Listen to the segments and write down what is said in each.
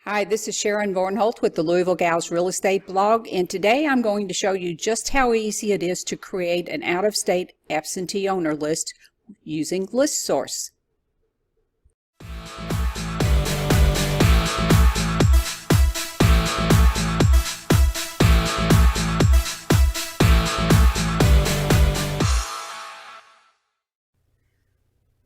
Hi, this is Sharon Vornholt with the Louisville Gals Real Estate blog, and today I'm going to show you just how easy it is to create an out-of-state absentee owner list using Listource.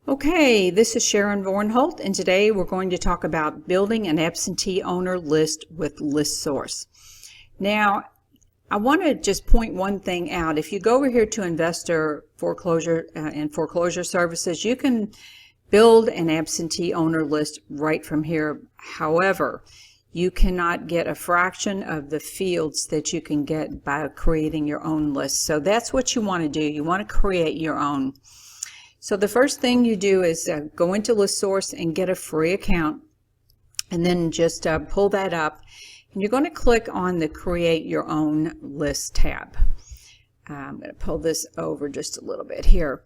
Okay, this is Sharon Vornholt, and today we're going to talk about building an absentee owner list with Listource. Now, I want to just point one thing out. If you go over here to Investor Foreclosure and Foreclosure Services, you can build an absentee owner list right from here. However, you cannot get a fraction of the fields that you can get by creating your own list. So that's what you want to do. You want to create your own. So the first thing you do is go into Listource and get a free account, and then just pull that up, and you're going to click on the Create Your Own List tab. I'm going to pull this over just a little bit here.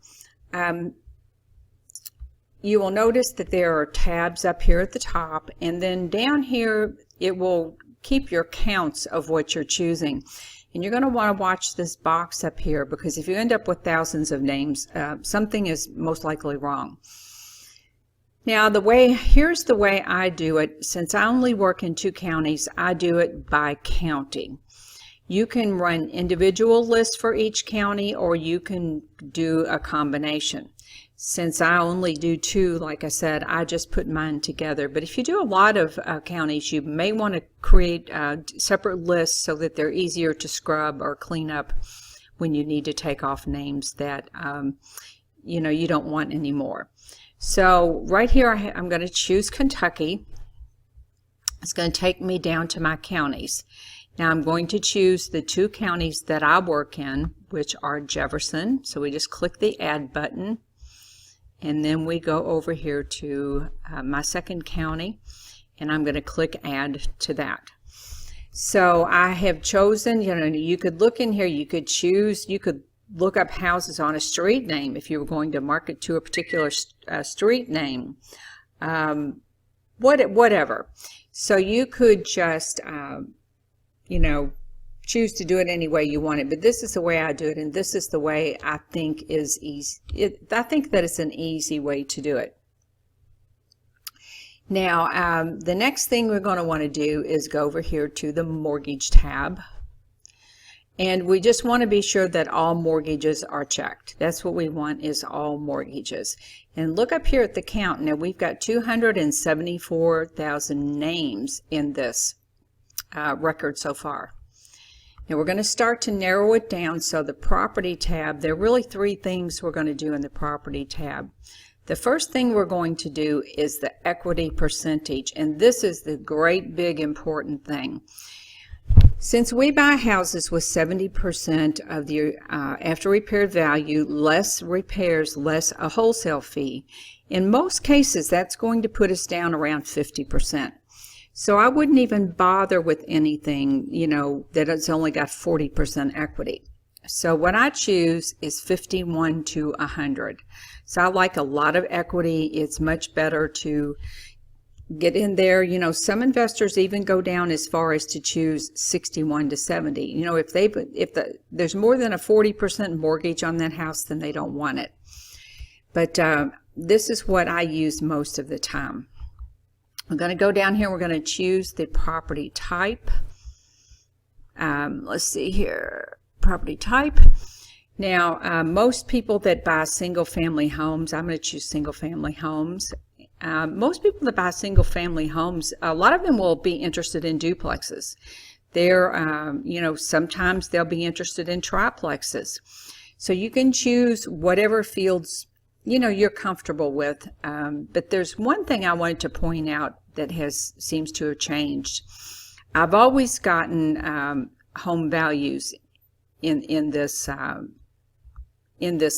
You will notice that there are tabs up here at the top, and then down here it will keep your counts of what you're choosing. And you're going to want to watch this box up here, because if you end up with thousands of names, something is most likely wrong. Now, here's the way I do it. Since I only work in 2 counties, I do it by county. You can run individual lists for each county, or you can do a combination. Since I only do 2, like I said, I just put mine together. But if you do a lot of counties, you may want to create separate lists so that they're easier to scrub or clean up when you need to take off names that you don't want anymore. So right here I'm going to choose Kentucky. It's going to take me down to my counties. Now I'm going to choose the 2 counties that I work in, which are Jefferson. So we just click the Add button. And then we go over here to my second county, and I'm going to click Add to that. So I have chosen, you could look in here, you could look up houses on a street name if you were going to market to a particular street name, whatever. So you could just, choose to do it any way you want it, but this is the way I do it, and this is the way I think is easy. I think that it's an easy way to do it. Now, the next thing we're going to want to do is go over here to the Mortgage tab, and we just want to be sure that all mortgages are checked. That's what we want, is all mortgages. And look up here at the count. Now we've got 274,000 names in this record so far. Now we're going to start to narrow it down. So the Property tab, there are really 3 things we're going to do in the Property tab. The first thing we're going to do is the equity percentage, and this is the great big important thing. Since we buy houses with 70% of the after repaired value, less repairs, less a wholesale fee, in most cases that's going to put us down around 50%. So I wouldn't even bother with anything, that it's only got 40% equity. So what I choose is 51 to 100. So I like a lot of equity. It's much better to get in there. Some investors even go down as far as to choose 61 to 70. If there's more than a 40% mortgage on that house, then they don't want it. But this is what I use most of the time. I'm going to go down here. We're going to choose the property type. Let's see here. Property type. Now, most people that buy single-family homes, I'm going to choose single-family homes. Most people that buy single-family homes, a lot of them will be interested in duplexes. Sometimes they'll be interested in triplexes. So you can choose whatever fields you're comfortable with, but there's one thing I wanted to point out that seems to have changed. I've always gotten home values in this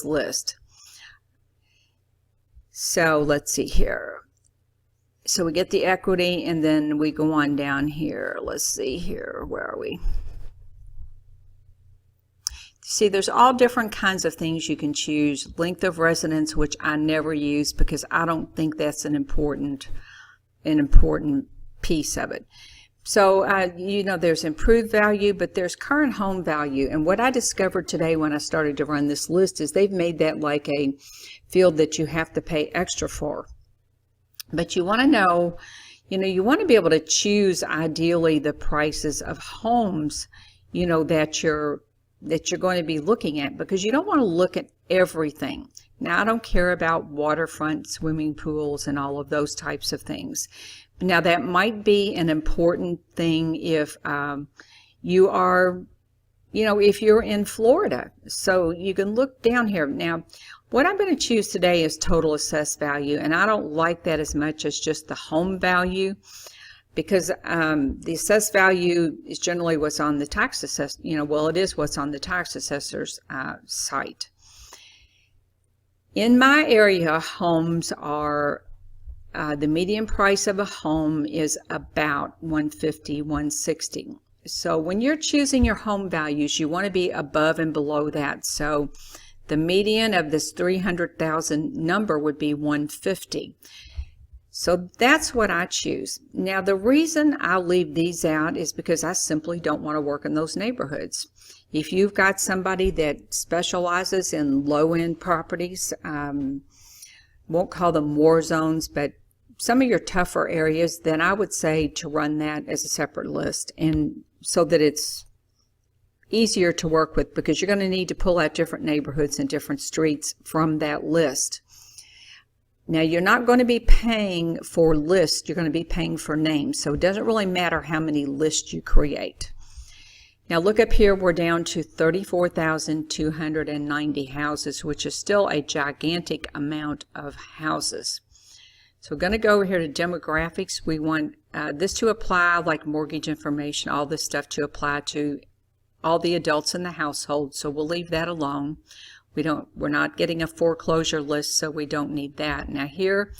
list. So let's see here. So we get the equity, and then we go on down here. Let's see here. Where are we? See, there's all different kinds of things you can choose. Length of residence, which I never use because I don't think that's an important piece of it. So, you know, there's improved value, but there's current home value. And what I discovered today when I started to run this list is they've made that like a field that you have to pay extra for. But you want to know, you know, you want to be able to choose ideally the prices of homes, you know, that you're going to be looking at, because you don't want to look at everything. Now, I don't care about waterfront swimming pools and all of those types of things. Now, that might be an important thing if you are, you know, if you're in Florida. So you can look down here. Now, what I'm going to choose today is total assessed value, and I don't like that as much as just the home value, because the assessed value is generally what's on the tax assess, you know, well, it is what's on the tax assessor's site. In my area, homes are, the median price of a home is about $150, $160. So when you're choosing your home values, you want to be above and below that. So the median of this 300,000 number would be $150. So that's what I choose. Now, the reason I leave these out is because I simply don't want to work in those neighborhoods. If you've got somebody that specializes in low-end properties, won't call them war zones, but some of your tougher areas, then I would say to run that as a separate list, and so that it's easier to work with, because you're going to need to pull out different neighborhoods and different streets from that list. Now, you're not going to be paying for lists, you're going to be paying for names, so it doesn't really matter how many lists you create. Now, look up here, we're down to 34,290 houses, which is still a gigantic amount of houses. So we're going to go over here to demographics. We want this to apply, like mortgage information, all this stuff to apply to all the adults in the household, so we'll leave that alone. We're not getting a foreclosure list, so we don't need that. Now here,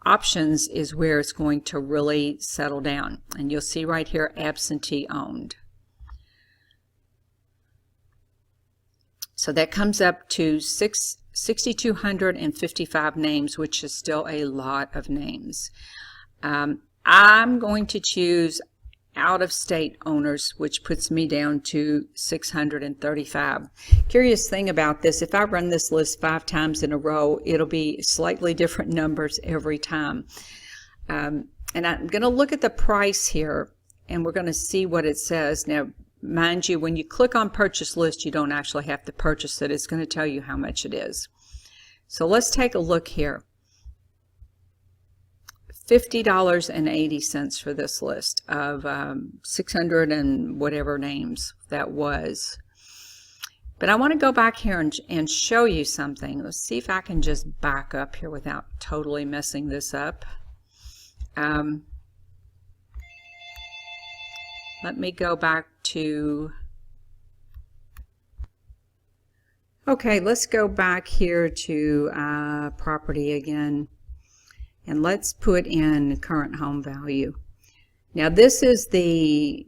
options is where it's going to really settle down. And you'll see right here, absentee owned. So that comes up to 6,255 names, which is still a lot of names. I'm going to choose out-of-state owners, which puts me down to 635. Curious thing about this, if I run this list 5 times in a row, it'll be slightly different numbers every time. And I'm going to look at the price here, and we're going to see what it says. Now, mind you, when you click on purchase list, you don't actually have to purchase it. It's going to tell you how much it is. So let's take a look here. $50.80 for this list of 600 and whatever names that was. But I want to go back here and show you something. Let's see if I can just back up here without totally messing this up. Let me go back to, okay, let's go back here to property again. And let's put in current home value. Now this is the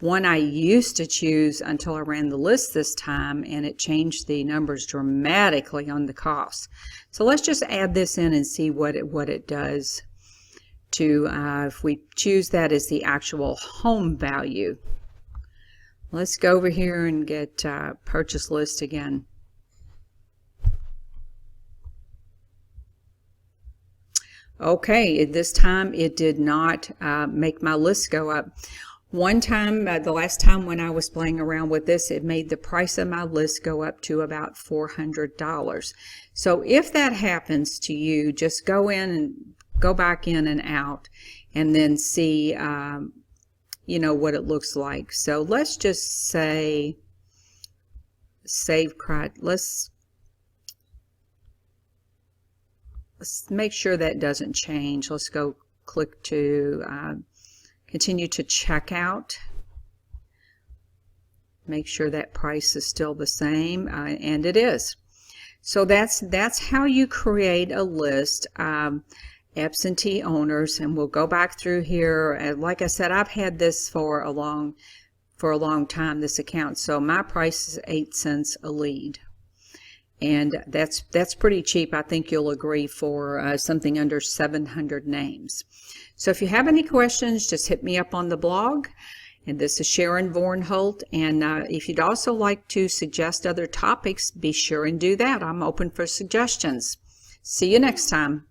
one I used to choose until I ran the list this time, and it changed the numbers dramatically on the cost. So let's just add this in and see what it does to, if we choose that as the actual home value. Let's go over here and get purchase list again. Okay, this time it did not make my list go up. One time, the last time when I was playing around with this, it made the price of my list go up to about $400. So if that happens to you, just go in and go back in and out, and then see, you know, what it looks like. So let's just say save criteria. Let's make sure that doesn't change. Let's go click to continue to checkout. Make sure that price is still the same, and it is. So that's how you create a list. Absentee owners, and we'll go back through here. Like I said, I've had this for a long time, this account. So my price is 8 cents a lead. And that's pretty cheap. I think you'll agree for something under 700 names. So if you have any questions, just hit me up on the blog. And this is Sharon Vornholt. And if you'd also like to suggest other topics, be sure and do that. I'm open for suggestions. See you next time.